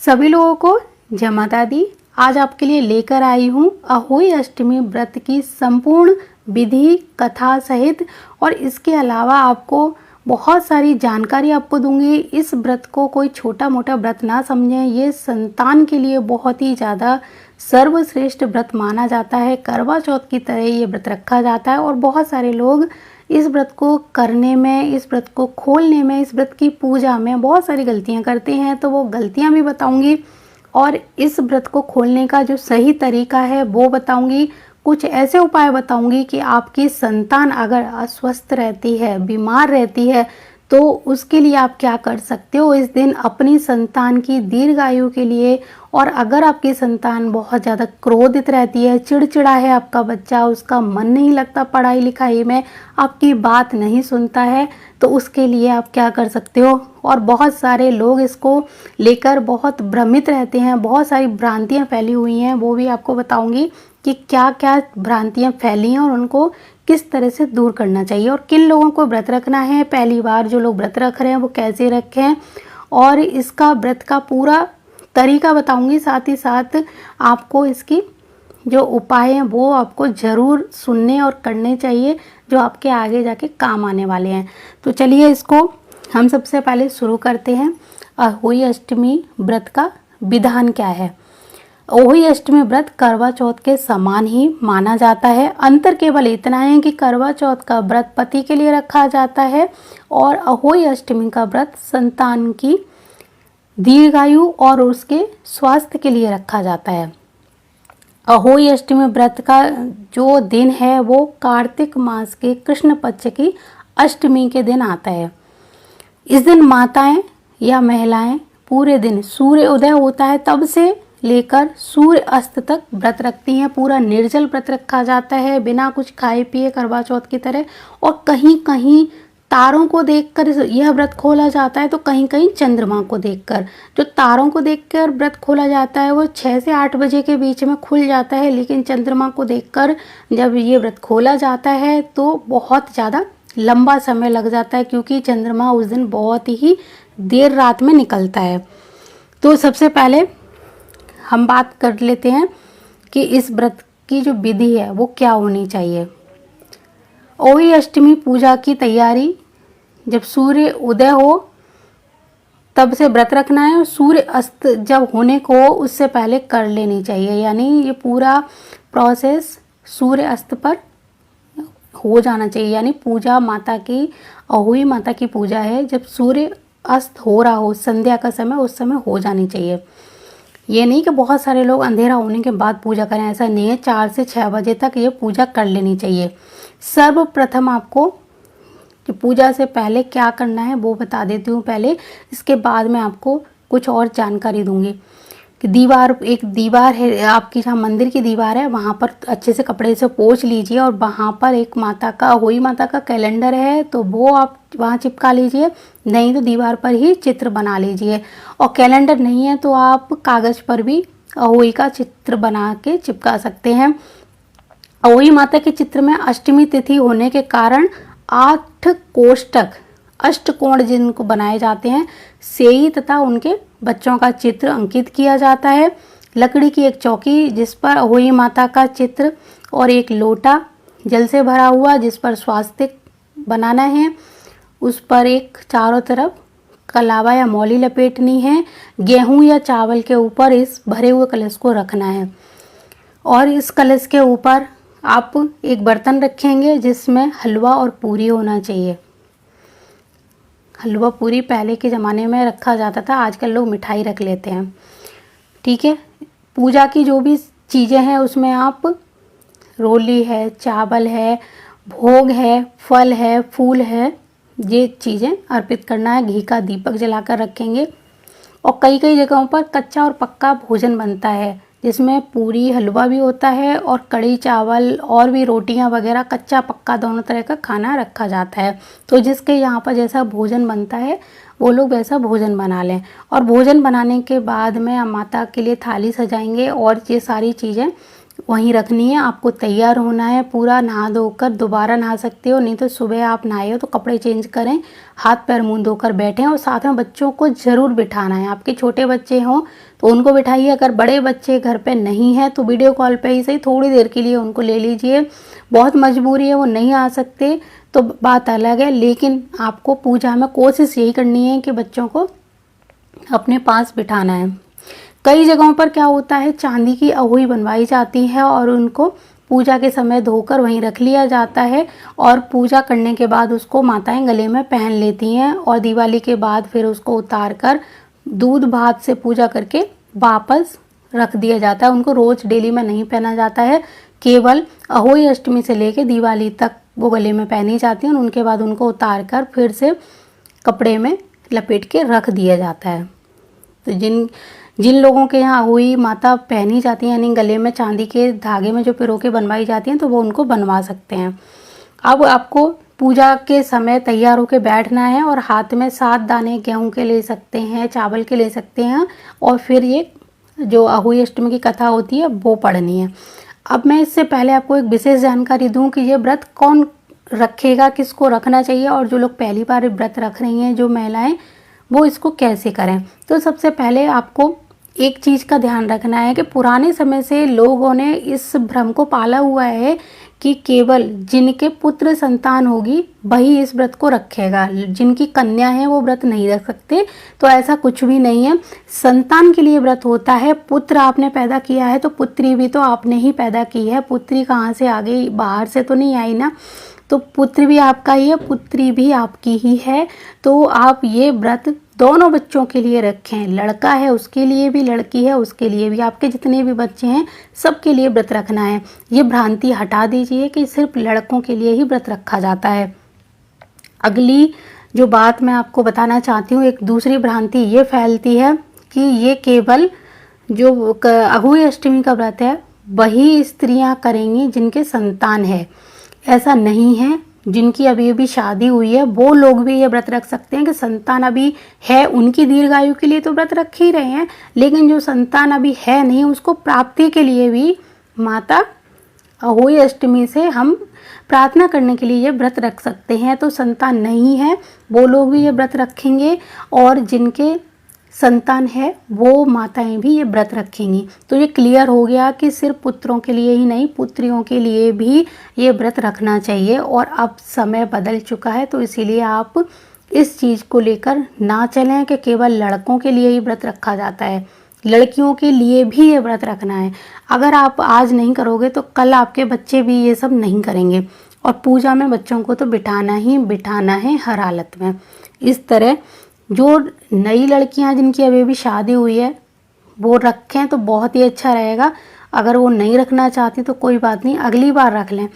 सभी लोगों को जय माता दी। आज आपके लिए लेकर आई हूँ अहोई अष्टमी व्रत की संपूर्ण विधि कथा सहित, और इसके अलावा आपको बहुत सारी जानकारी आपको दूंगी। इस व्रत को कोई छोटा मोटा व्रत ना समझें, ये संतान के लिए बहुत ही ज़्यादा सर्वश्रेष्ठ व्रत माना जाता है। करवा चौथ की तरह ये व्रत रखा जाता है और बहुत सारे लोग इस व्रत को करने में, इस व्रत को खोलने में, इस व्रत की पूजा में बहुत सारी गलतियां करते हैं। तो वो गलतियां भी बताऊंगी और इस व्रत को खोलने का जो सही तरीका है वो बताऊंगी। कुछ ऐसे उपाय बताऊंगी कि आपकी संतान अगर अस्वस्थ रहती है, बीमार रहती है, तो उसके लिए आप क्या कर सकते हो इस दिन अपनी संतान की दीर्घायु के लिए। और अगर आपकी संतान बहुत ज़्यादा क्रोधित रहती है, चिड़चिड़ा है आपका बच्चा, उसका मन नहीं लगता पढ़ाई लिखाई में, आपकी बात नहीं सुनता है, तो उसके लिए आप क्या कर सकते हो। और बहुत सारे लोग इसको लेकर बहुत भ्रमित रहते हैं, बहुत सारी भ्रांतियाँ फैली हुई हैं, वो भी आपको बताऊंगी कि क्या क्या भ्रांतियाँ फैली हैं और उनको किस तरह से दूर करना चाहिए, और किन लोगों को व्रत रखना है। पहली बार जो लोग व्रत रख रहे हैं वो कैसे रखें, और इसका व्रत का पूरा तरीका बताऊंगी। साथ ही साथ आपको इसकी जो उपाय हैं वो आपको ज़रूर सुनने और करने चाहिए, जो आपके आगे जाके काम आने वाले हैं। तो चलिए इसको हम सबसे पहले शुरू करते हैं। अहोई अष्टमी व्रत का विधान क्या है। अहोई अष्टमी व्रत करवा चौथ के समान ही माना जाता है। अंतर केवल इतना है कि करवा चौथ का व्रत पति के लिए रखा जाता है और अहोई अष्टमी का व्रत संतान की दीर्घायु और उसके स्वास्थ्य के लिए रखा जाता है। अहोई अष्टमी व्रत का जो दिन है वो कार्तिक मास के कृष्ण पक्ष की अष्टमी के दिन आता है। इस दिन माताएं या महिलाएं पूरे दिन सूर्य उदय होता है तब से लेकर सूर्य अस्त तक व्रत रखती हैं। पूरा निर्जल व्रत रखा जाता है, बिना कुछ खाए पिए, करवा चौथ की तरह। और कहीं कहीं तारों को देखकर यह व्रत खोला जाता है, तो कहीं कहीं चंद्रमा को देखकर। जो तारों को देखकर व्रत खोला जाता है वो 6 से 8 बजे के बीच में खुल जाता है, लेकिन चंद्रमा को देखकर जब ये व्रत खोला जाता है तो बहुत ज़्यादा लंबा समय लग जाता है, क्योंकि चंद्रमा उस दिन बहुत ही देर रात में निकलता है। तो सबसे पहले हम बात कर लेते हैं कि इस व्रत की जो विधि है वो क्या होनी चाहिए। अहोई अष्टमी पूजा की तैयारी जब सूर्य उदय हो तब से व्रत रखना है, और सूर्य अस्त जब होने को हो उससे पहले कर लेनी चाहिए। यानी ये पूरा प्रोसेस सूर्य अस्त पर हो जाना चाहिए। यानी पूजा माता की, अहोई माता की पूजा है, जब सूर्य अस्त हो रहा हो, संध्या का समय, उस समय हो जानी चाहिए। ये नहीं कि बहुत सारे लोग अंधेरा होने के बाद पूजा करें, ऐसा नहीं है। 4 से 6 बजे तक ये पूजा कर लेनी चाहिए। सर्वप्रथम आपको कि पूजा से पहले क्या करना है वो बता देती हूँ पहले, इसके बाद मैं आपको कुछ और जानकारी दूंगी। कि एक दीवार है आपकी, जहाँ मंदिर की दीवार है वहाँ पर अच्छे से कपड़े से पोंछ लीजिए, और वहाँ पर एक माता का, अहोई माता का कैलेंडर है तो वो आप वहाँ चिपका लीजिए, नहीं तो दीवार पर ही चित्र बना लीजिए। और कैलेंडर नहीं है तो आप कागज़ पर भी अहोई का चित्र बना के चिपका सकते हैं। अहोई माता के चित्र में अष्टमी तिथि होने के कारण 8 कोष्ठक, अष्टकोण जिनको बनाए जाते हैं, सेई तथा उनके बच्चों का चित्र अंकित किया जाता है। लकड़ी की एक चौकी जिस पर अहोई माता का चित्र, और एक लोटा जल से भरा हुआ जिस पर स्वास्तिक बनाना है, उस पर एक चारों तरफ कलावा या मौली लपेटनी है। गेहूं या चावल के ऊपर इस भरे हुए कलश को रखना है, और इस कलश के ऊपर आप एक बर्तन रखेंगे जिसमें हलवा और पूरी होना चाहिए। हलवा पूरी पहले के ज़माने में रखा जाता था, आजकल लोग मिठाई रख लेते हैं। ठीक है। पूजा की जो भी चीज़ें हैं उसमें आप रोली है, चावल है, भोग है, फल है, फूल है, ये चीज़ें अर्पित करना है। घी का दीपक जलाकर रखेंगे। और कई कई जगहों पर कच्चा और पक्का भोजन बनता है, जिसमें पूरी हलवा भी होता है और कड़ी चावल और भी रोटियां वगैरह, कच्चा पक्का दोनों तरह का खाना रखा जाता है। तो जिसके यहाँ पर जैसा भोजन बनता है वो लोग वैसा भोजन बना लें। और भोजन बनाने के बाद में हम माता के लिए थाली सजाएंगे और ये सारी चीज़ें वहीं रखनी है। आपको तैयार होना है, पूरा नहा धोकर दोबारा नहा सकते हो, नहीं तो सुबह आप नहाए हो तो कपड़े चेंज करें, हाथ पैर मुंह धोकर बैठें। और साथ में बच्चों को ज़रूर बिठाना है। आपके छोटे बच्चे हों तो उनको बिठाइए, अगर बड़े बच्चे घर पे नहीं हैं तो वीडियो कॉल पे ही सही थोड़ी देर के लिए उनको ले लीजिए। बहुत मजबूरी है, वो नहीं आ सकते तो बात अलग है, लेकिन आपको पूजा में कोशिश यही करनी है कि बच्चों को अपने पास बिठाना है। कई जगहों पर क्या होता है, चांदी की अहोई बनवाई जाती है और उनको पूजा के समय धोकर वहीं रख लिया जाता है और पूजा करने के बाद उसको माताएं गले में पहन लेती हैं और दिवाली के बाद फिर उसको उतार कर दूध भात से पूजा करके वापस रख दिया जाता है। उनको रोज़ डेली में नहीं पहना जाता है, केवल अहोई अष्टमी से लेकर दिवाली तक वो गले में पहनी जाती हैं और उनके बाद उनको उतार कर फिर से कपड़े में लपेट के रख दिया जाता है। तो जिन लोगों के यहाँ अहोई माता पहनी जाती हैं, यानी गले में चांदी के धागे में जो पिरो के बनवाई जाती हैं, तो वो उनको बनवा सकते हैं। अब आपको पूजा के समय तैयार होकर बैठना है और हाथ में 7 दाने गेहूं के ले सकते हैं, चावल के ले सकते हैं और फिर ये जो अहोई अष्टमी की कथा होती है वो पढ़नी है। अब मैं इससे पहले आपको एक विशेष जानकारी दूं कि ये व्रत कौन रखेगा, किसको रखना चाहिए और जो लोग पहली बार व्रत रख रही हैं, जो महिलाएं, वो इसको कैसे करें। तो सबसे पहले आपको एक चीज़ का ध्यान रखना है कि पुराने समय से लोगों ने इस भ्रम को पाला हुआ है कि केवल जिनके पुत्र संतान होगी वही इस व्रत को रखेगा, जिनकी कन्या है वो व्रत नहीं रख सकते। तो ऐसा कुछ भी नहीं है। संतान के लिए व्रत होता है। पुत्र आपने पैदा किया है तो पुत्री भी तो आपने ही पैदा की है, पुत्री कहाँ से आ गई, बाहर से तो नहीं आई ना। तो पुत्र भी आपका ही है, पुत्री भी आपकी ही है। तो आप ये व्रत दोनों बच्चों के लिए रखें, लड़का है उसके लिए भी, लड़की है उसके लिए भी, आपके जितने भी बच्चे हैं सबके लिए व्रत रखना है। ये भ्रांति हटा दीजिए कि सिर्फ लड़कों के लिए ही व्रत रखा जाता है। अगली जो बात मैं आपको बताना चाहती हूँ, एक दूसरी भ्रांति ये फैलती है कि ये केवल जो अहोई अष्टमी का व्रत है वही स्त्रियां करेंगी जिनके संतान है। ऐसा नहीं है। जिनकी अभी अभी शादी हुई है वो लोग भी ये व्रत रख सकते हैं कि संतान अभी है उनकी दीर्घायु के लिए तो व्रत रख ही रहे हैं, लेकिन जो संतान अभी है नहीं उसको प्राप्ति के लिए भी माता अहोई अष्टमी से हम प्रार्थना करने के लिए ये व्रत रख सकते हैं। तो संतान नहीं है वो लोग भी ये व्रत रखेंगे और जिनके संतान है वो माताएं भी ये व्रत रखेंगी। तो ये क्लियर हो गया कि सिर्फ पुत्रों के लिए ही नहीं, पुत्रियों के लिए भी ये व्रत रखना चाहिए। और अब समय बदल चुका है तो इसीलिए आप इस चीज़ को लेकर ना चलें कि केवल लड़कों के लिए ही व्रत रखा जाता है, लड़कियों के लिए भी ये व्रत रखना है। अगर आप आज नहीं करोगे तो कल आपके बच्चे भी ये सब नहीं करेंगे। और पूजा में बच्चों को तो बिठाना ही बिठाना है हर हालत में। इस तरह जो नई लड़कियां जिनकी अभी भी शादी हुई है वो रखें तो बहुत ही अच्छा रहेगा। अगर वो नहीं रखना चाहती तो कोई बात नहीं, अगली बार रख लें।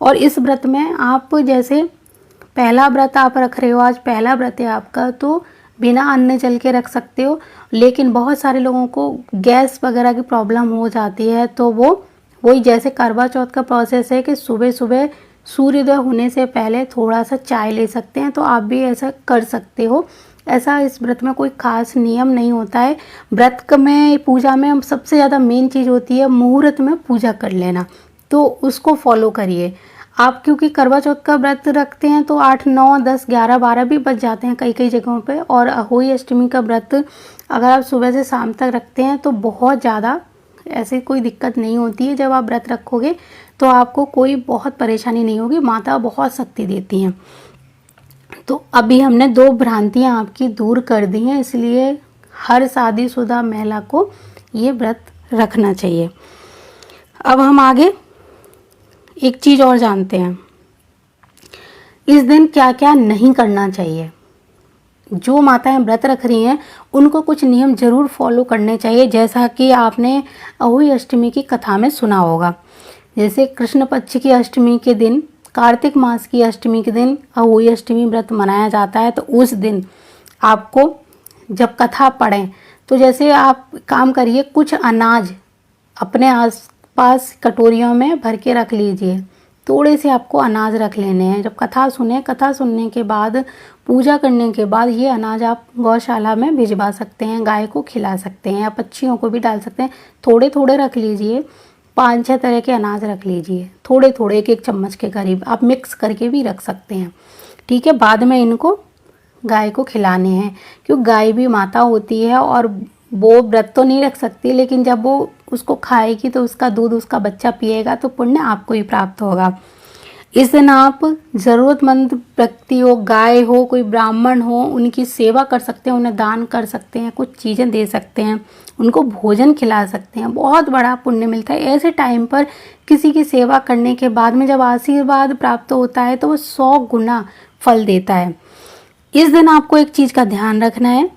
और इस व्रत में आप जैसे पहला व्रत आप रख रहे हो, आज पहला व्रत है आपका, तो बिना अन्न जल के रख सकते हो। लेकिन बहुत सारे लोगों को गैस वगैरह की प्रॉब्लम हो जाती है तो वो वही जैसे करवा चौथ का प्रोसेस है कि सुबह सुबह सूर्योदय होने से पहले थोड़ा सा चाय ले सकते हैं, तो आप भी ऐसा कर सकते हो। ऐसा इस व्रत में कोई खास नियम नहीं होता है। व्रत में पूजा में सबसे ज़्यादा मेन चीज़ होती है मुहूर्त में पूजा कर लेना, तो उसको फॉलो करिए आप। क्योंकि करवा चौथ का व्रत रखते हैं तो 8, 9, 10, 11, 12 भी बज जाते हैं कई कई जगहों पे। और अहोई अष्टमी का व्रत अगर आप सुबह से शाम तक रखते हैं तो बहुत ज़्यादा ऐसी कोई दिक्कत नहीं होती है। जब आप व्रत रखोगे तो आपको कोई बहुत परेशानी नहीं होगी, माता बहुत शक्ति देती हैं। तो अभी हमने 2 भ्रांतियां आपकी दूर कर दी हैं, इसलिए हर शादीशुदा महिला को ये व्रत रखना चाहिए। अब हम आगे एक चीज़ और जानते हैं, इस दिन क्या क्या नहीं करना चाहिए। जो माताएं व्रत रख रही हैं उनको कुछ नियम जरूर फॉलो करने चाहिए, जैसा कि आपने अहोई अष्टमी की कथा में सुना होगा। जैसे कृष्ण पक्ष की अष्टमी के दिन, कार्तिक मास की अष्टमी के दिन अहोई अष्टमी व्रत मनाया जाता है। तो उस दिन आपको जब कथा पढ़ें तो जैसे आप काम करिए, कुछ अनाज अपने आसपास कटोरियों में भर के रख लीजिए। थोड़े से आपको अनाज रख लेने हैं। जब कथा सुने, कथा सुनने के बाद पूजा करने के बाद ये अनाज आप गौशाला में भिजवा सकते हैं, गाय को खिला सकते हैं या पक्षियों को भी डाल सकते हैं। थोड़े थोड़े रख लीजिए 5-6 तरह के अनाज रख लीजिए, थोड़े थोड़े, एक एक चम्मच के करीब। आप मिक्स करके भी रख सकते हैं, ठीक है। बाद में इनको गाय को खिलाने हैं, क्योंकि गाय भी माता होती है और वो व्रत तो नहीं रख सकती, लेकिन जब वो उसको खाएगी तो उसका दूध उसका बच्चा पिएगा तो पुण्य आपको ही प्राप्त होगा। इस दिन आप ज़रूरतमंद व्यक्ति हो, गाय हो, कोई ब्राह्मण हो, उनकी सेवा कर सकते हैं, उन्हें दान कर सकते हैं, कुछ चीज़ें दे सकते हैं, उनको भोजन खिला सकते हैं, बहुत बड़ा पुण्य मिलता है। ऐसे टाइम पर किसी की सेवा करने के बाद में जब आशीर्वाद प्राप्त होता है तो वो 100 गुना फल देता है। इस दिन आपको एक चीज़ का ध्यान रखना है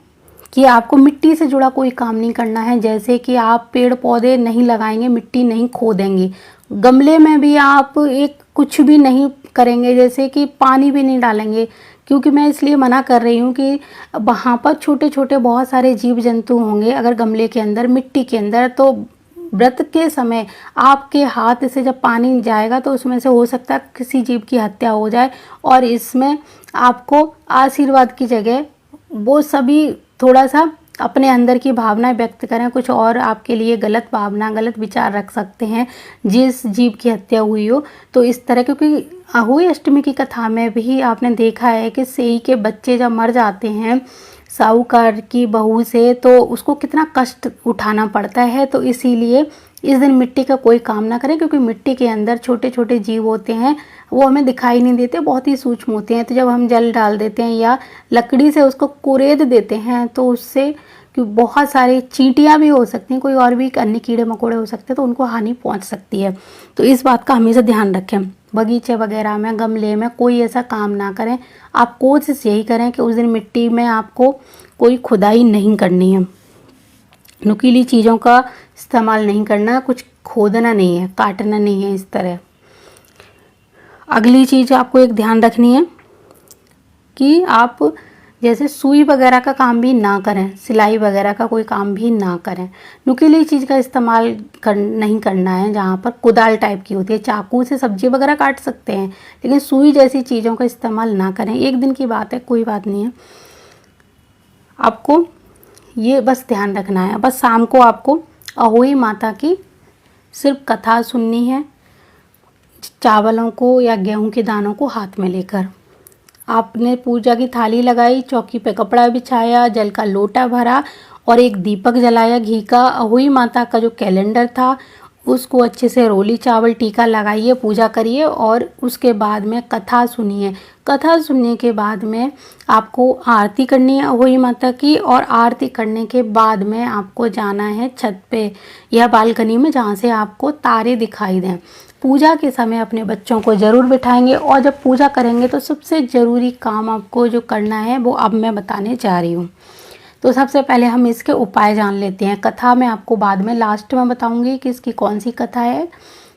कि आपको मिट्टी से जुड़ा कोई काम नहीं करना है, जैसे कि आप पेड़ पौधे नहीं लगाएंगे, मिट्टी नहीं खोदेंगे, गमले में भी आप एक कुछ भी नहीं करेंगे, जैसे कि पानी भी नहीं डालेंगे, क्योंकि मैं इसलिए मना कर रही हूँ कि वहाँ पर छोटे छोटे बहुत सारे जीव जंतु होंगे अगर गमले के अंदर, मिट्टी के अंदर, तो व्रत के समय आपके हाथ से जब पानी जाएगा तो उसमें से हो सकता है किसी जीव की हत्या हो जाए, और इसमें आपको आशीर्वाद की जगह वो सभी थोड़ा सा अपने अंदर की भावनाएं व्यक्त करें, कुछ और आपके लिए गलत भावना, गलत विचार रख सकते हैं जिस जीव की हत्या हुई हो। तो इस तरह, क्योंकि अहोई अष्टमी की कथा में भी आपने देखा है कि सेई के बच्चे जब मर जाते हैं साहूकार की बहू से तो उसको कितना कष्ट उठाना पड़ता है। तो इसीलिए इस दिन मिट्टी का कोई काम ना करें, क्योंकि मिट्टी के अंदर छोटे छोटे जीव होते हैं, वो हमें दिखाई नहीं देते, बहुत ही सूक्ष्म होते हैं। तो जब हम जल डाल देते हैं या लकड़ी से उसको कुरेद देते हैं तो उससे कि बहुत सारी चींटियाँ भी हो सकती हैं, कोई और भी अन्य कीड़े मकोड़े हो सकते हैं, तो उनको हानि पहुंच सकती है। तो इस बात का हमेशा ध्यान रखें। बगीचे वगैरह में, गमले में कोई ऐसा काम ना करें। आप कोशिश यही करें कि उस दिन मिट्टी में आपको कोई खुदाई नहीं करनी है, नुकीली चीज़ों का इस्तेमाल नहीं करना, कुछ खोदना नहीं है, काटना नहीं है, इस तरह। अगली चीज़ आपको एक ध्यान रखनी है कि आप जैसे सुई वगैरह का काम भी ना करें, सिलाई वगैरह का कोई काम भी ना करें, नुकीली चीज़ का इस्तेमाल नहीं करना है। जहाँ पर कुदाल टाइप की होती है, चाकू से सब्जी वगैरह काट सकते हैं, लेकिन सुई जैसी चीज़ों का इस्तेमाल ना करें। एक दिन की बात है, कोई बात नहीं है, आपको ये बस ध्यान रखना है। बस शाम को आपको अहोई माता की सिर्फ कथा सुननी है, चावलों को या गेहूं के दानों को हाथ में लेकर। आपने पूजा की थाली लगाई, चौकी पे कपड़ा बिछाया, जल का लोटा भरा और एक दीपक जलाया घी का। अहोई माता का जो कैलेंडर था उसको अच्छे से रोली चावल टीका लगाइए, पूजा करिए और उसके बाद में कथा सुनिए। कथा सुनने के बाद में आपको आरती करनी है अहोई माता की, और आरती करने के बाद में आपको जाना है छत पे या बालकनी में, जहाँ से आपको तारे दिखाई दें। पूजा के समय अपने बच्चों को ज़रूर बिठाएंगे, और जब पूजा करेंगे तो सबसे ज़रूरी काम आपको जो करना है वो अब मैं बताने जा रही हूँ। तो सबसे पहले हम इसके उपाय जान लेते हैं। कथा मैं आपको बाद में लास्ट में बताऊंगी कि इसकी कौन सी कथा है,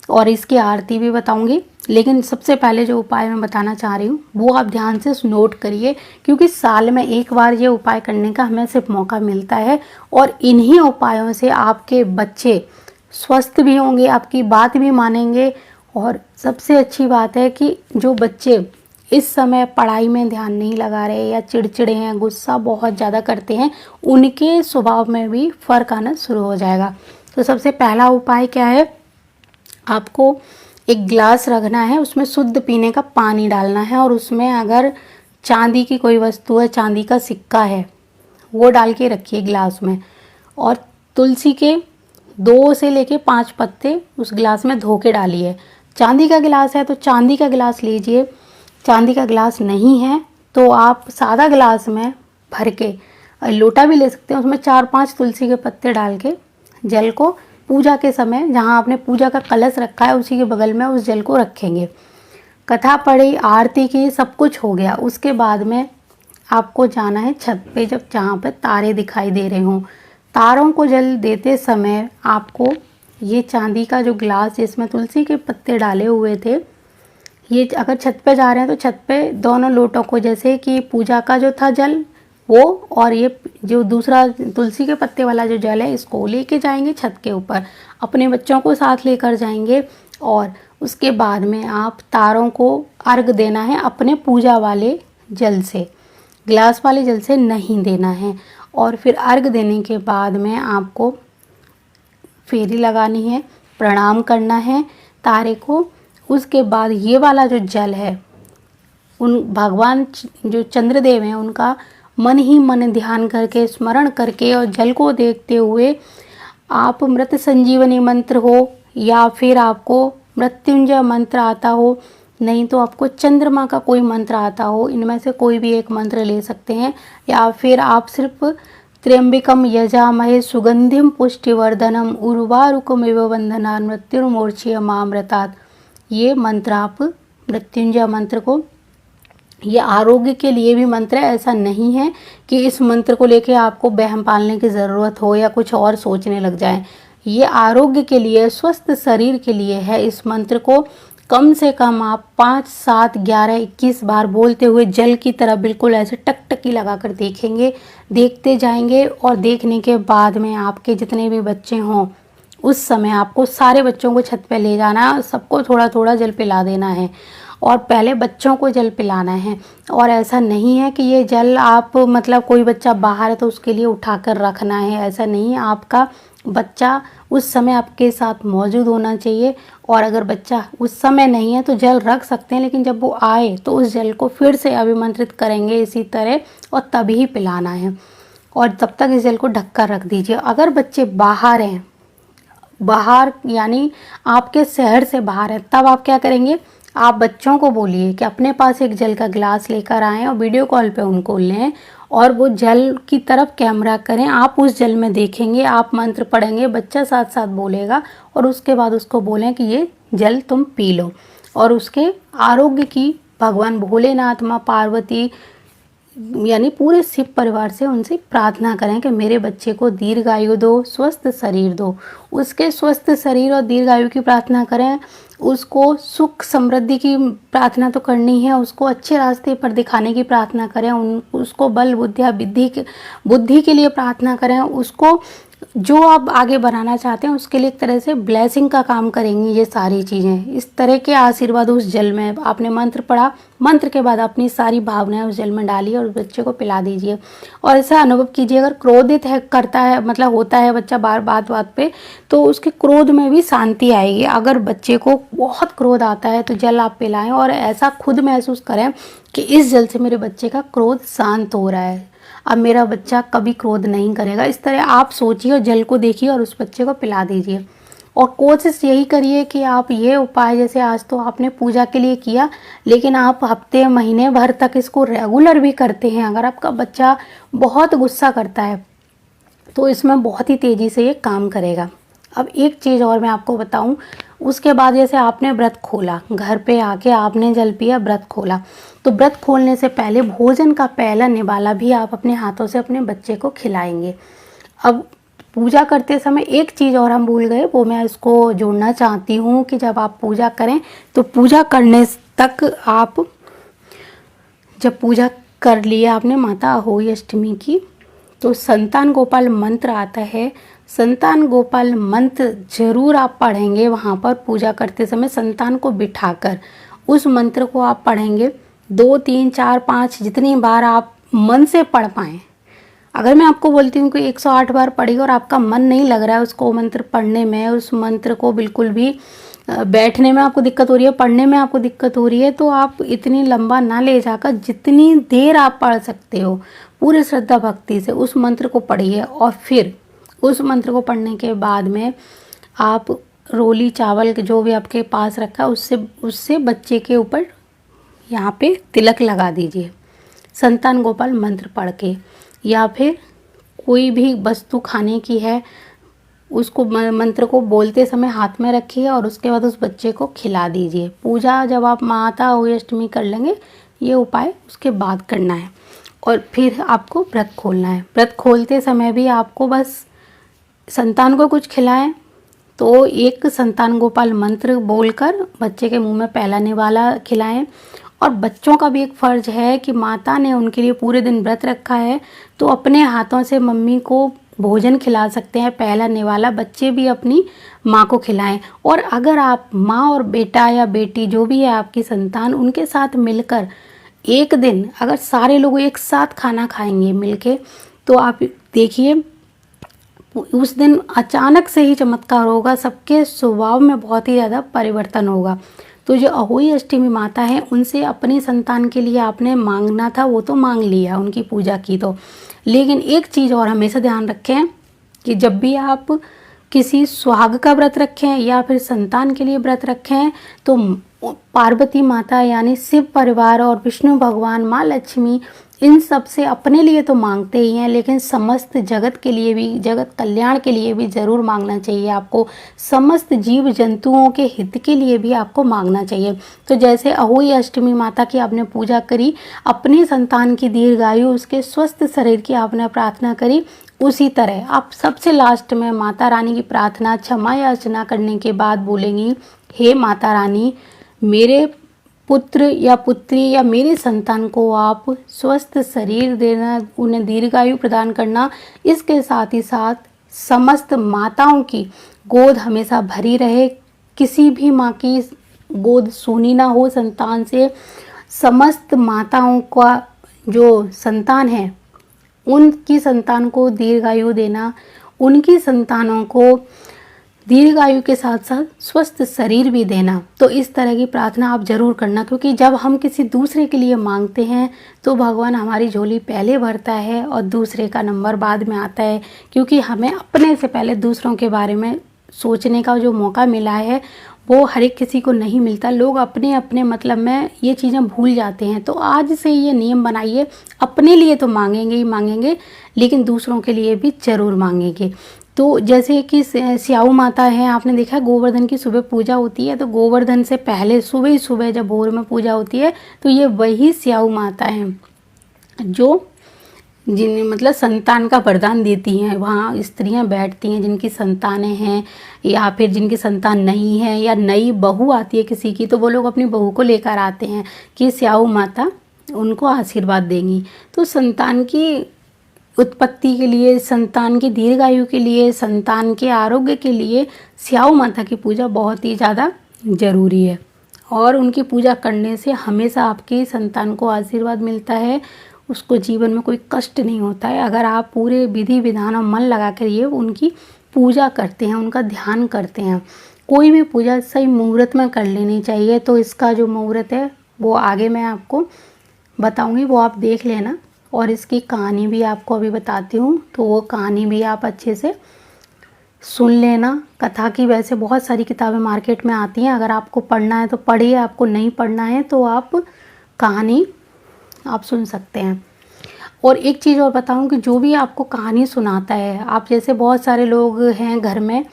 और इसकी आरती भी बताऊंगी, लेकिन सबसे पहले जो उपाय मैं बताना चाह रही हूँ वो आप ध्यान से नोट करिए, क्योंकि साल में एक बार ये उपाय करने का हमें सिर्फ मौका मिलता है, और इन्हीं उपायों से आपके बच्चे स्वस्थ भी होंगे, आपकी बात भी मानेंगे। और सबसे अच्छी बात है कि जो बच्चे इस समय पढ़ाई में ध्यान नहीं लगा रहे या चिड़चिड़े हैं, गुस्सा बहुत ज़्यादा करते हैं, उनके स्वभाव में भी फ़र्क आना शुरू हो जाएगा। तो सबसे पहला उपाय क्या है, आपको एक गिलास रखना है, उसमें शुद्ध पीने का पानी डालना है, और उसमें अगर चांदी की कोई वस्तु है, चांदी का सिक्का है, वो डाल के रखिए गिलास में, और तुलसी के 2 से लेके 5 पत्ते उस गिलास में धो के डालिए। चांदी का गिलास है तो चांदी का गिलास लीजिए, चांदी का गिलास नहीं है तो आप सादा गिलास में भर के, लोटा भी ले सकते हैं, उसमें 4-5 तुलसी के पत्ते डाल के जल को पूजा के समय जहाँ आपने पूजा का कलश रखा है उसी के बगल में उस जल को रखेंगे। कथा पढ़ी, आरती की, सब कुछ हो गया। उसके बाद में आपको जाना है छत पे, जब जहाँ पे तारे दिखाई दे रहे हों। तारों को जल देते समय आपको ये चांदी का जो गिलास जिसमें तुलसी के पत्ते डाले हुए थे, ये अगर छत पे जा रहे हैं तो छत पे दोनों लोटों को, जैसे कि पूजा का जो था जल वो, और ये जो दूसरा तुलसी के पत्ते वाला जो जल है, इसको लेके जाएंगे छत के ऊपर, अपने बच्चों को साथ लेकर जाएंगे। और उसके बाद में आप तारों को अर्घ देना है अपने पूजा वाले जल से, गिलास वाले जल से नहीं देना है। और फिर अर्घ देने के बाद में आपको फेरी लगानी है, प्रणाम करना है तारे को। उसके बाद ये वाला जो जल है, उन भगवान जो चंद्रदेव हैं उनका मन ही मन ध्यान करके, स्मरण करके और जल को देखते हुए आप मृत संजीवनी मंत्र हो या फिर आपको मृत्युंजय मंत्र आता हो, नहीं तो आपको चंद्रमा का कोई मंत्र आता हो, इनमें से कोई भी एक मंत्र ले सकते हैं। या फिर आप सिर्फ त्र्यंबिकम यजामहे सुगंधिम पुष्टिवर्धनम उर्वारुकमिव बंधनान् मृत्युर्मोक्षयमामृतात्, ये मंत्र आप मृत्युंजय मंत्र को, ये आरोग्य के लिए भी मंत्र है। ऐसा नहीं है कि इस मंत्र को लेके आपको बहम पालने की ज़रूरत हो या कुछ और सोचने लग जाए। ये आरोग्य के लिए, स्वस्थ शरीर के लिए है। इस मंत्र को कम से कम आप 5, 7, 11, 21 बार बोलते हुए जल की तरह बिल्कुल ऐसे टकटकी लगाकर देखेंगे, देखते जाएंगे। और देखने के बाद में आपके जितने भी बच्चे हों, उस समय आपको सारे बच्चों को छत पे ले जाना है और सबको थोड़ा थोड़ा जल पिला देना है। और पहले बच्चों को जल पिलाना है। और ऐसा नहीं है कि ये जल आप मतलब कोई बच्चा बाहर है तो उसके लिए उठाकर रखना है, ऐसा नहीं है। आपका बच्चा उस समय आपके साथ मौजूद होना चाहिए। और अगर बच्चा उस समय नहीं है तो जल रख सकते हैं, लेकिन जब वो आए तो उस जल को फिर से अभिमंत्रित करेंगे इसी तरह और तभी पिलाना है। और तब तक इस जल को ढककर रख दीजिए। अगर बच्चे बाहर हैं, बाहर यानी आपके शहर से बाहर है, तब आप क्या करेंगे, आप बच्चों को बोलिए कि अपने पास एक जल का गिलास लेकर आएँ और वीडियो कॉल पे उनको लें और वो जल की तरफ कैमरा करें। आप उस जल में देखेंगे, आप मंत्र पढ़ेंगे, बच्चा साथ साथ बोलेगा और उसके बाद उसको बोलें कि ये जल तुम पी लो। और उसके आरोग्य की भगवान भोलेनाथ, माँ पार्वती यानी पूरे शिव परिवार से उनसे प्रार्थना करें कि मेरे बच्चे को दीर्घायु दो, स्वस्थ शरीर दो। उसके स्वस्थ शरीर और दीर्घायु की प्रार्थना करें, उसको सुख समृद्धि की प्रार्थना तो करनी है, उसको अच्छे रास्ते पर दिखाने की प्रार्थना करें, उसको बल बुद्धि के लिए प्रार्थना करें, उसको जो आप आगे बढ़ाना चाहते हैं उसके लिए एक तरह से ब्लेसिंग का काम करेंगी ये सारी चीज़ें। इस तरह के आशीर्वाद उस जल में, आपने मंत्र पढ़ा, मंत्र के बाद अपनी सारी भावनाएं उस जल में डालिए और उस बच्चे को पिला दीजिए। और ऐसा अनुभव कीजिए, अगर क्रोधित है करता है मतलब होता है बच्चा बार बात पे, तो उसके क्रोध में भी शांति आएगी। अगर बच्चे को बहुत क्रोध आता है तो जल आप पिलाएं और ऐसा खुद महसूस करें कि इस जल से मेरे बच्चे का क्रोध शांत हो रहा है, अब मेरा बच्चा कभी क्रोध नहीं करेगा। इस तरह आप सोचिए और जल को देखिए और उस बच्चे को पिला दीजिए। और कोशिश यही करिए कि आप ये उपाय, जैसे आज तो आपने पूजा के लिए किया, लेकिन आप हफ्ते महीने भर तक इसको रेगुलर भी करते हैं। अगर आपका बच्चा बहुत गुस्सा करता है तो इसमें बहुत ही तेज़ी से ये काम करेगा। अब एक चीज़ और मैं आपको बताऊं, उसके बाद जैसे आपने व्रत खोला, घर पे आके आपने जल पिया, व्रत खोला, तो व्रत खोलने से पहले भोजन का पहला निवाला भी आप अपने हाथों से अपने बच्चे को खिलाएंगे। अब पूजा करते समय एक चीज़ और हम भूल गए, वो मैं इसको जोड़ना चाहती हूँ कि जब आप पूजा करें तो पूजा करने तक आप, जब पूजा कर लिया आपने माता अहोई अष्टमी की, तो संतान गोपाल मंत्र आता है। संतान गोपाल मंत्र जरूर आप पढ़ेंगे वहाँ पर पूजा करते समय, संतान को बिठाकर उस मंत्र को आप पढ़ेंगे 2, 3, 4, 5 जितनी बार आप मन से पढ़ पाएँ। अगर मैं आपको बोलती हूँ कि 108 बार पढ़िए और आपका मन नहीं लग रहा है उसको मंत्र पढ़ने में, उस मंत्र को बिल्कुल भी बैठने में आपको दिक्कत हो रही है, पढ़ने में आपको दिक्कत हो रही है, तो आप इतनी लंबा ना ले जाकर जितनी देर आप पढ़ सकते हो पूरे श्रद्धा भक्ति से उस मंत्र को पढ़िए। और फिर उस मंत्र को पढ़ने के बाद में आप रोली चावल जो भी आपके पास रखा उससे बच्चे के ऊपर यहाँ पे तिलक लगा दीजिए संतान गोपाल मंत्र पढ़ के। या फिर कोई भी वस्तु खाने की है उसको मंत्र को बोलते समय हाथ में रखिए और उसके बाद उस बच्चे को खिला दीजिए। पूजा जब आप माता अहोई अष्टमी कर लेंगे, ये उपाय उसके बाद करना है। और फिर आपको व्रत खोलना है। व्रत खोलते समय भी आपको बस संतान को कुछ खिलाएं तो एक संतान गोपाल मंत्र बोलकर बच्चे के मुंह में पहला निवाला खिलाएं। और बच्चों का भी एक फ़र्ज है कि माता ने उनके लिए पूरे दिन व्रत रखा है तो अपने हाथों से मम्मी को भोजन खिला सकते हैं, पहला निवाला बच्चे भी अपनी माँ को खिलाएं। और अगर आप माँ और बेटा या बेटी जो भी है आपकी संतान, उनके साथ मिलकर एक दिन अगर सारे लोग एक साथ खाना खाएंगे मिलके, तो आप देखिए उस दिन अचानक से ही चमत्कार होगा, सबके स्वभाव में बहुत ही ज़्यादा परिवर्तन होगा। तो जो अहोई अष्टमी माता है उनसे अपनी संतान के लिए आपने मांगना था वो तो मांग लिया, उनकी पूजा की तो, लेकिन एक चीज़ और हमेशा ध्यान रखें कि जब भी आप किसी सुहाग का व्रत रखें या फिर संतान के लिए व्रत रखें तो पार्वती माता यानी शिव परिवार और विष्णु भगवान, माँ लक्ष्मी, इन सब से अपने लिए तो मांगते ही हैं, लेकिन समस्त जगत के लिए भी, जगत कल्याण के लिए भी ज़रूर मांगना चाहिए आपको। समस्त जीव जंतुओं के हित के लिए भी आपको मांगना चाहिए। तो जैसे अहोई अष्टमी माता की आपने पूजा करी, अपनी संतान की दीर्घायु, उसके स्वस्थ शरीर की आपने प्रार्थना करी, उसी तरह आप सबसे लास्ट में माता रानी की प्रार्थना क्षमा याचना करने के बाद बोलेंगी, हे माता रानी, मेरे पुत्र या पुत्री या मेरे संतान को आप स्वस्थ शरीर देना, उन्हें दीर्घायु प्रदान करना, इसके साथ ही साथ समस्त माताओं की गोद हमेशा भरी रहे, किसी भी माँ की गोद सूनी ना हो संतान से। समस्त माताओं का जो संतान है उनकी संतान को दीर्घायु देना, उनकी संतानों को दीर्घायु के साथ साथ स्वस्थ शरीर भी देना। तो इस तरह की प्रार्थना आप ज़रूर करना, क्योंकि जब हम किसी दूसरे के लिए मांगते हैं तो भगवान हमारी झोली पहले भरता है और दूसरे का नंबर बाद में आता है, क्योंकि हमें अपने से पहले दूसरों के बारे में सोचने का जो मौका मिला है वो हर एक किसी को नहीं मिलता। लोग अपने अपने मतलब में ये चीज़ें भूल जाते हैं। तो आज से ये नियम बनाइए, अपने लिए तो मांगेंगे ही मांगेंगे, लेकिन दूसरों के लिए भी ज़रूर मांगेंगे। तो जैसे कि स्याऊ माता है, आपने देखा है गोवर्धन की सुबह पूजा होती है, तो गोवर्धन से पहले सुबह ही सुबह जब भोर में पूजा होती है तो ये वही स्याऊ माता हैं जो जिन्हें मतलब संतान का वरदान देती हैं। वहाँ स्त्रियां बैठती हैं जिनकी संतानें हैं या फिर जिनकी संतान नहीं है, या नई बहू आती है किसी की, तो वो लोग अपनी बहू को लेकर आते हैं कि स्याऊ माता उनको आशीर्वाद देंगी। तो संतान की उत्पत्ति के लिए, संतान की दीर्घायु के लिए, संतान के आरोग्य के लिए स्याऊ माता की पूजा बहुत ही ज़्यादा ज़रूरी है, और उनकी पूजा करने से हमेशा आपकी संतान को आशीर्वाद मिलता है, उसको जीवन में कोई कष्ट नहीं होता है। अगर आप पूरे विधि विधान और मन लगा कर ये उनकी पूजा करते हैं, उनका ध्यान करते हैं। कोई भी पूजा सही मुहूर्त में कर लेनी चाहिए। तो इसका जो मुहूर्त है वो आगे मैं आपको बताऊंगी, वो आप देख लेना, और इसकी कहानी भी आपको अभी बताती हूँ, तो वो कहानी भी आप अच्छे से सुन लेना। कथा की वैसे बहुत सारी किताबें मार्केट में आती हैं, अगर आपको पढ़ना है तो पढ़िए, आपको नहीं पढ़ना है तो आप कहानी आप सुन सकते हैं। और एक चीज़ और बताऊं कि जो भी आपको कहानी सुनाता है, आप जैसे बहुत सारे लोग हैं घर में,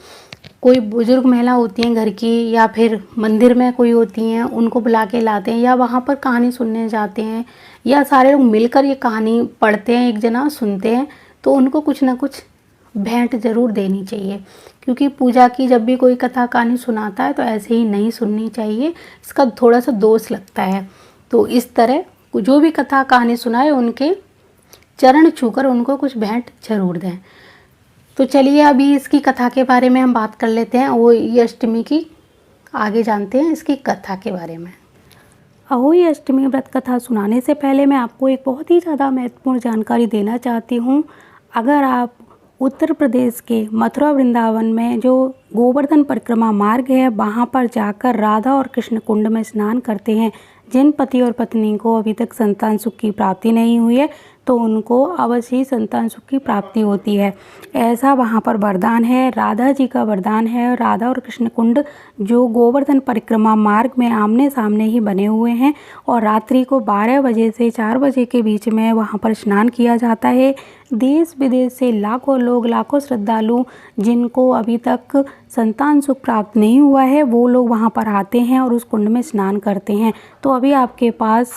कोई बुजुर्ग महिला होती हैं घर की, या फिर मंदिर में कोई होती हैं, उनको बुला के लाते हैं, या वहाँ पर कहानी सुनने जाते हैं, या सारे लोग मिलकर ये कहानी पढ़ते हैं, एक जना सुनते हैं, तो उनको कुछ ना कुछ भेंट ज़रूर देनी चाहिए। क्योंकि पूजा की जब भी कोई कथा कहानी सुनाता है तो ऐसे ही नहीं सुननी चाहिए, इसका थोड़ा सा दोष लगता है। तो इस तरह जो भी कथा कहानी सुनाए उनके चरण छूकर उनको कुछ भेंट जरूर दें। तो चलिए अभी इसकी कथा के बारे में हम बात कर लेते हैं, अहोई अष्टमी की आगे जानते हैं इसकी कथा के बारे में। अहोई अष्टमी व्रत कथा सुनाने से पहले मैं आपको एक बहुत ही ज़्यादा महत्वपूर्ण जानकारी देना चाहती हूँ। अगर आप उत्तर प्रदेश के मथुरा वृंदावन में जो गोवर्धन परिक्रमा मार्ग है वहाँ पर जाकर राधा और कृष्ण कुंड में स्नान करते हैं, जिन पति और पत्नी को अभी तक संतान सुख की प्राप्ति नहीं हुई है तो उनको अवश्य ही संतान सुख की प्राप्ति होती है, ऐसा वहाँ पर वरदान है। राधा जी का वरदान है। राधा और कृष्ण कुंड जो गोवर्धन परिक्रमा मार्ग में आमने सामने ही बने हुए हैं, और रात्रि को 12 बजे से 4 बजे के बीच में वहाँ पर स्नान किया जाता है। देश विदेश से लाखों लोग, लाखों श्रद्धालु जिनको अभी तक संतान सुख प्राप्त नहीं हुआ है वो लोग वहाँ पर आते हैं और उस कुंड में स्नान करते हैं। तो अभी आपके पास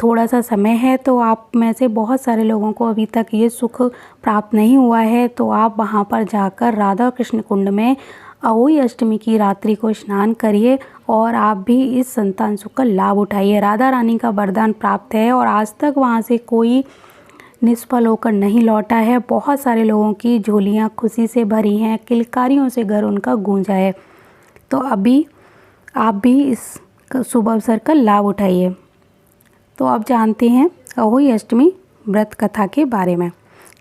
थोड़ा सा समय है, तो आप में से बहुत सारे लोगों को अभी तक ये सुख प्राप्त नहीं हुआ है, तो आप वहाँ पर जाकर राधा कृष्ण कुंड में अहोई अष्टमी की रात्रि को स्नान करिए और आप भी इस संतान सुख का लाभ उठाइए। राधा रानी का वरदान प्राप्त है और आज तक वहाँ से कोई निष्फल होकर नहीं लौटा है। बहुत सारे लोगों की झोलियाँ खुशी से भरी हैं, किलकारियों से घर उनका गूंजा है। तो अभी आप भी इस शुभ अवसर का लाभ उठाइए। तो अब जानते हैं अहोई अष्टमी व्रत कथा के बारे में।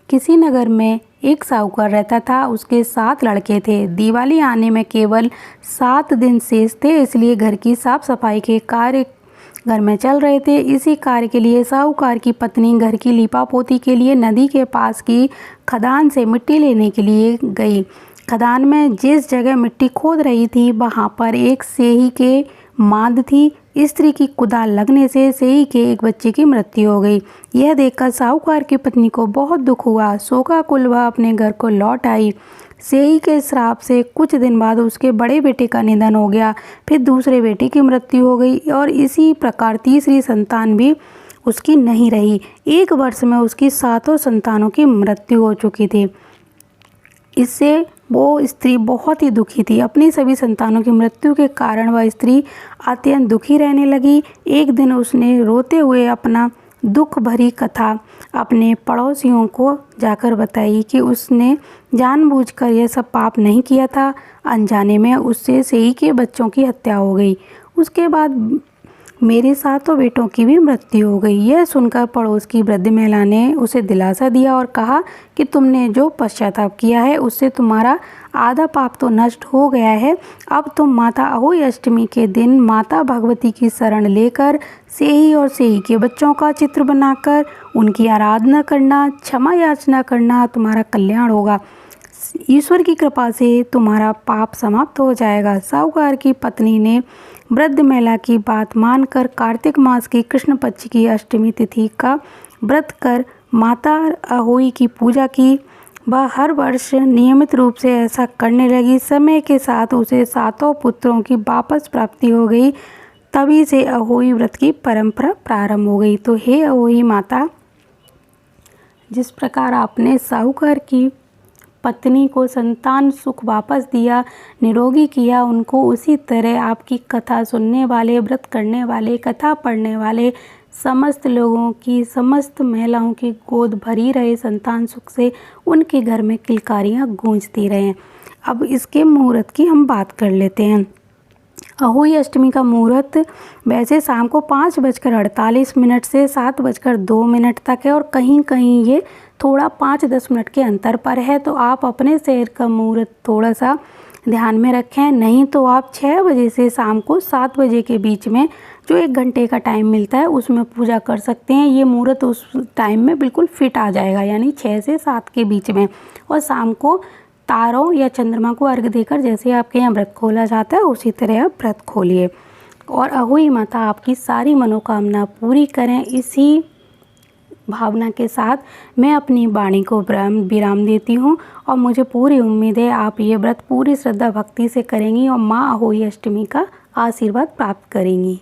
किसी नगर में एक साहूकार रहता था, उसके 7 लड़के थे। दिवाली आने में केवल 7 दिन शेष थे, इसलिए घर की साफ सफाई के कार्य घर में चल रहे थे। इसी कार्य के लिए साहूकार की पत्नी घर की लीपापोती के लिए नदी के पास की खदान से मिट्टी लेने के लिए गई। खदान में जिस जगह मिट्टी खोद रही थी वहाँ पर एक सेही के माद थी। स्त्री की कुदाल लगने से सेही के एक बच्चे की मृत्यु हो गई। यह देखकर साहूकार की पत्नी को बहुत दुख हुआ। शोकाकुल वह अपने घर को लौट आई। सेही के श्राप से कुछ दिन बाद उसके बड़े बेटे का निधन हो गया, फिर दूसरे बेटे की मृत्यु हो गई और इसी प्रकार तीसरी संतान भी उसकी नहीं रही। 1 वर्ष में उसकी 7 संतानों की मृत्यु हो चुकी थी। इससे वो स्त्री बहुत ही दुखी थी। अपनी सभी संतानों की मृत्यु के कारण वह स्त्री अत्यंत दुखी रहने लगी। एक दिन उसने रोते हुए अपना दुख भरी कथा अपने पड़ोसियों को जाकर बताई कि उसने जानबूझकर यह सब पाप नहीं किया था। अनजाने में उससे सेही के बच्चों की हत्या हो गई। उसके बाद मेरे 7 बेटों की भी मृत्यु हो गई। यह सुनकर पड़ोस की वृद्ध महिला ने उसे दिलासा दिया और कहा कि तुमने जो पश्चाताप किया है उससे तुम्हारा आधा पाप तो नष्ट हो गया है। अब तुम माता अहोई अष्टमी के दिन माता भगवती की शरण लेकर सेही और सेही के बच्चों का चित्र बनाकर उनकी आराधना करना, क्षमा याचना करना, तुम्हारा कल्याण होगा। ईश्वर की कृपा से तुम्हारा पाप समाप्त हो जाएगा। साहूकार की पत्नी ने वृद्ध महिला की बात मानकर कार्तिक मास की कृष्ण पक्ष की अष्टमी तिथि का व्रत कर माता अहोई की पूजा की। वह हर वर्ष नियमित रूप से ऐसा करने लगी। समय के साथ उसे 7 पुत्रों की वापस प्राप्ति हो गई। तभी से अहोई व्रत की परंपरा प्रारंभ हो गई। तो हे अहोई माता, जिस प्रकार आपने साहूकार की पत्नी को संतान सुख वापस दिया, निरोगी किया उनको, उसी तरह आपकी कथा सुनने वाले, व्रत करने वाले, कथा पढ़ने वाले समस्त लोगों की, समस्त महिलाओं की गोद भरी रहे संतान सुख से, उनके घर में किलकारियाँ गूंजती रहें। अब इसके मुहूर्त की हम बात कर लेते हैं। अहोई अष्टमी का मुहूर्त वैसे शाम को 5:48 से 7:02 तक है और कहीं कहीं ये थोड़ा 5-10 मिनट के अंतर पर है। तो आप अपने शहर का मुहूर्त थोड़ा सा ध्यान में रखें। नहीं तो आप 6 बजे से शाम को 7 बजे के बीच में जो 1 घंटे का टाइम मिलता है उसमें पूजा कर सकते हैं। ये मुहूर्त उस टाइम में बिल्कुल फिट आ जाएगा, यानी 6 से 7 के बीच में। और शाम को तारों या चंद्रमा को अर्घ देकर जैसे आपके यहाँ व्रत खोला जाता है उसी तरह आप व्रत खोलिए। और अहोई माता आपकी सारी मनोकामना पूरी करें। इसी भावना के साथ मैं अपनी वाणी को विराम देती हूँ और मुझे पूरी उम्मीद है आप ये व्रत पूरी श्रद्धा भक्ति से करेंगी और माँ अहोई अष्टमी का आशीर्वाद प्राप्त करेंगी।